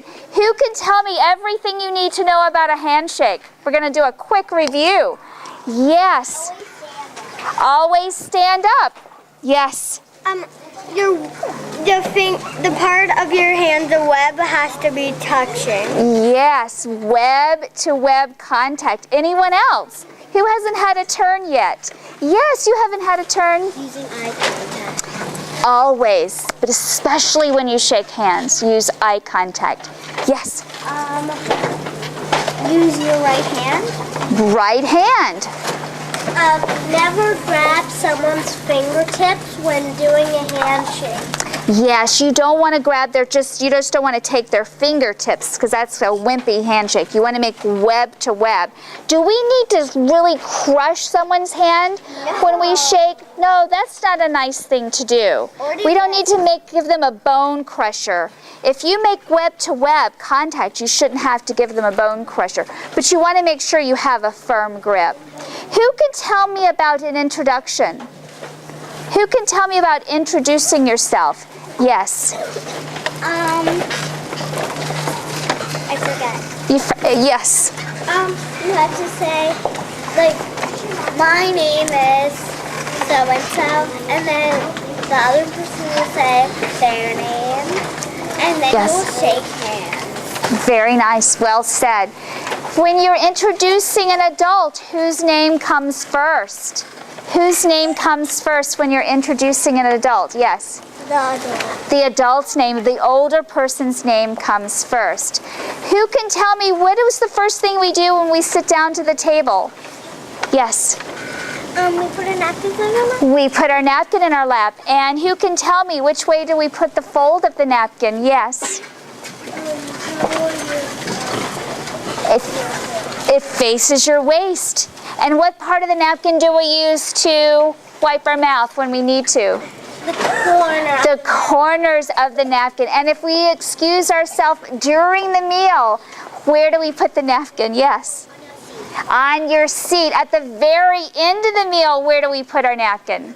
Who can tell me everything you need to know about a handshake? We're going to do a quick review. Yes. Always stand up. Yes. The part of your hand, the web has to be touching. Yes, web to web contact. Anyone else who hasn't had a turn yet? Yes, you haven't had a turn. Using eye contact. Always, but especially when you shake hands, use eye contact. Yes. Use your right hand. Right hand. Never grab someone's fingertips when doing a handshake. Yes, you don't want to grab you just don't want to take their fingertips because that's a wimpy handshake. You want to make web to web. Do we need to really crush someone's hand when we shake? No, that's not a nice thing to do. We don't need to give them a bone crusher. If you make web to web contact, you shouldn't have to give them a bone crusher. But you want to make sure you have a firm grip. Who can tell me about an introduction? Who can tell me about introducing yourself? Yes. I forgot. Yes. You have to say, like, my name is so-and-so, and then the other person will say their name, and then Yes. you'll shake hands. Very nice. Well said. When you're introducing an adult, whose name comes first? Whose name comes first when you're introducing an adult? Yes. The adult. The adult's name, the older person's name comes first. Who can tell me what was the first thing we do when we sit down to the table? Yes. We put a napkin in our lap. We put our napkin in our lap. And who can tell me which way do we put the fold of the napkin? Yes. It faces your waist. And what part of the napkin do we use to wipe our mouth when we need to? The corner. The corners of the napkin. And if we excuse ourselves during the meal, where do we put the napkin? Yes. On your seat. At the very end of the meal, where do we put our napkin?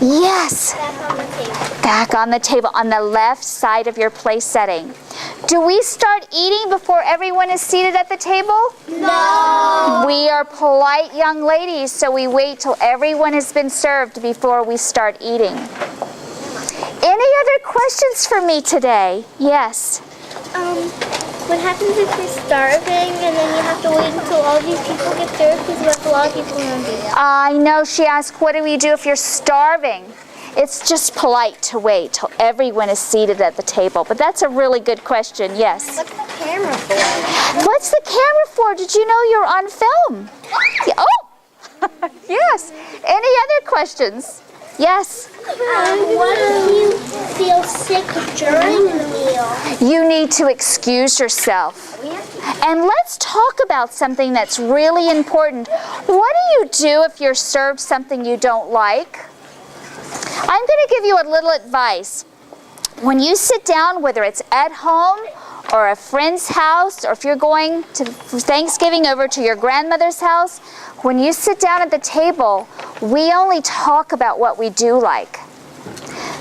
Yes. Back on the table. Back on the table, on the left side of your place setting. Do we start eating before everyone is seated at the table? No. We are polite young ladies, so we wait till everyone has been served before we start eating. Any other questions for me today? Yes. What happens if you're starving and then you have to wait until all these people get served because you have a lot of people hungry? I know she asked, what do we do if you're starving? It's just polite to wait till everyone is seated at the table. But that's a really good question, yes. What's the camera for? What's the camera for? Did you know you're on film? Yeah, oh, yes. Any other questions? Yes. What if you feel sick during the meal? You need to excuse yourself. And let's talk about something that's really important. What do you do if you're served something you don't like? I'm going to give you a little advice. When you sit down, whether it's at home or a friend's house, or if you're going to Thanksgiving over to your grandmother's house, when you sit down at the table, we only talk about what we do like.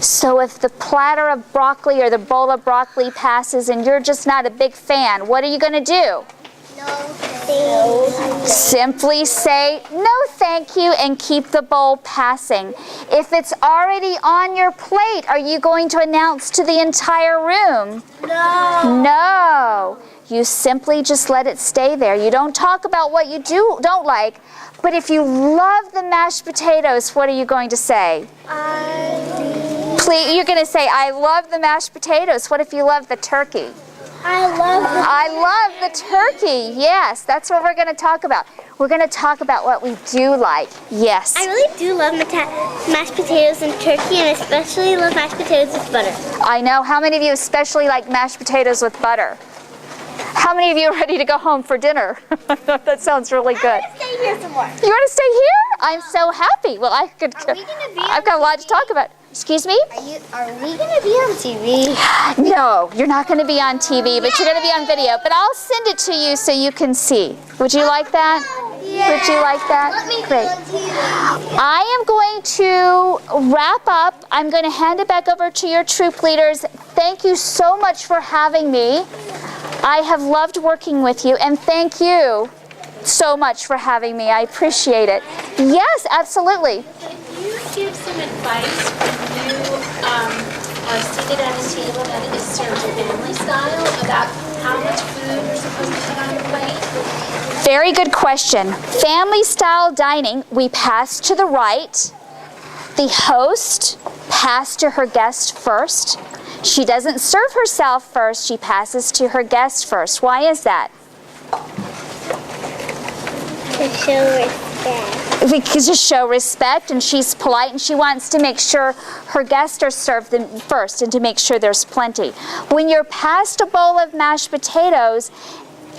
So if the platter of broccoli or the bowl of broccoli passes and you're just not a big fan, what are you going to do? Simply say, no thank you, and keep the bowl passing. If it's already on your plate, are you going to announce to the entire room? No. No. You simply just let it stay there. You don't talk about what you don't like, but if you love the mashed potatoes, what are you going to say? Please, you're going to say, I love the mashed potatoes. What if you love the turkey? I love the turkey. Yes, that's what we're going to talk about. We're going to talk about what we do like. Yes. I really do love mashed potatoes and turkey, and especially love mashed potatoes with butter. I know. How many of you especially like mashed potatoes with butter? How many of you are ready to go home for dinner? That sounds really good. I want to stay here some more. You want to stay here? I'm so happy. Well, I've got a lot to talk about. Excuse me? Are we going to be on TV? No, you're not going to be on TV, but you're going to be on video. But I'll send it to you so you can see. Would you like that? Yeah. Would you like that? Let me Great. do it to you. I am going to wrap up. I'm going to hand it back over to your troop leaders. Thank you so much for having me. I have loved working with you, and thank you so much for having me. I appreciate it. Yes, absolutely. Can you give some advice when you are seated at a table that is served family style about how much food you're supposed to put on your plate? Very good question. Family style dining, we pass to the right. The host passes to her guest first. She doesn't serve herself first, she passes to her guest first. Why is that? To show respect. Because to show respect, and she's polite, and she wants to make sure her guests are served them first and to make sure there's plenty. When you're passed a bowl of mashed potatoes,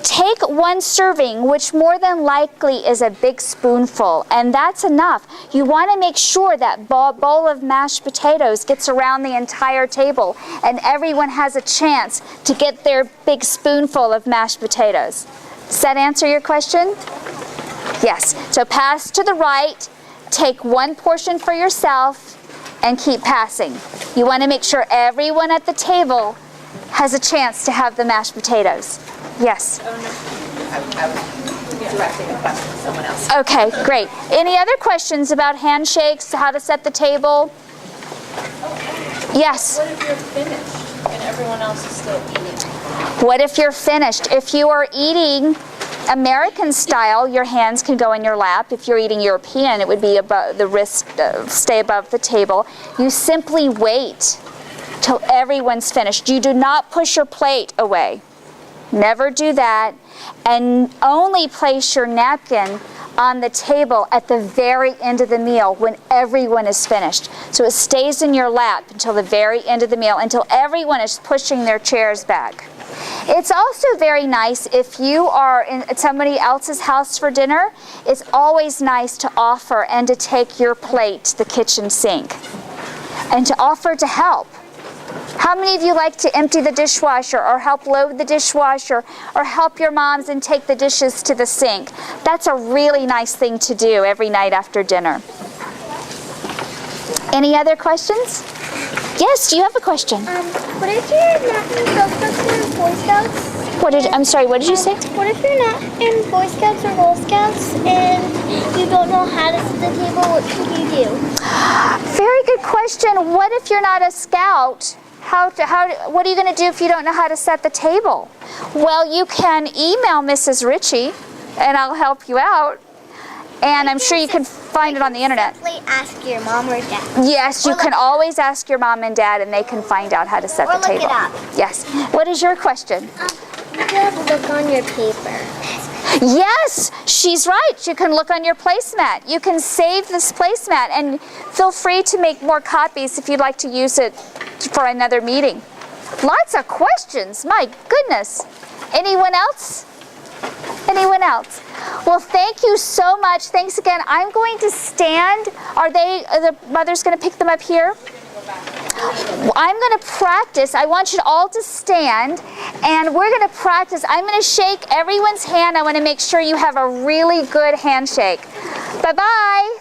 take one serving, which more than likely is a big spoonful, and that's enough. You want to make sure that bowl of mashed potatoes gets around the entire table and everyone has a chance to get their big spoonful of mashed potatoes. Does that answer your question? Yes. So pass to the right, take one portion for yourself, and keep passing. You want to make sure everyone at the table has a chance to have the mashed potatoes. Yes. I was directing a question to someone else. Okay, great. Any other questions about handshakes, how to set the table? Yes. What if you're finished and everyone else is still eating? What if you're finished? If you are eating American style, your hands can go in your lap. If you're eating European, it would be above the wrist, stay above the table. You simply wait till everyone's finished. You do not push your plate away. Never do that. And only place your napkin on the table at the very end of the meal when everyone is finished. So it stays in your lap until the very end of the meal, until everyone is pushing their chairs back. It's also very nice if you are in somebody else's house for dinner. It's always nice to offer and to take your plate to the kitchen sink and to offer to help. How many of you like to empty the dishwasher or help load the dishwasher or help your moms and take the dishes to the sink? That's a really nice thing to do every night after dinner. Any other questions? Yes, do you have a question? What if you're not in Girl Scouts or Boy Scouts? I'm sorry, what did you say? What if you're not in Boy Scouts or Girl Scouts and you don't know how to set the table? What can you do? Very good question. What if you're not a scout? What are you going to do if you don't know how to set the table? Well, you can email Mrs. Ritchie, and I'll help you out. And I'm sure you can find it on the internet. Simply ask your mom or dad. Yes, you can always ask your mom and dad, and they can find out how to set the table. Or look it up. Yes. What is your question? You can look on your paper. Yes, she's right. You can look on your placemat. You can save this placemat, and feel free to make more copies if you'd like to use it for another meeting. Lots of questions. My goodness. Anyone else? Anyone else? Well, thank you so much. Thanks again. I'm going to stand. Are the mothers going to pick them up here? I'm going to practice. I want you all to stand, and we're going to practice. I'm going to shake everyone's hand. I want to make sure you have a really good handshake. Bye-bye.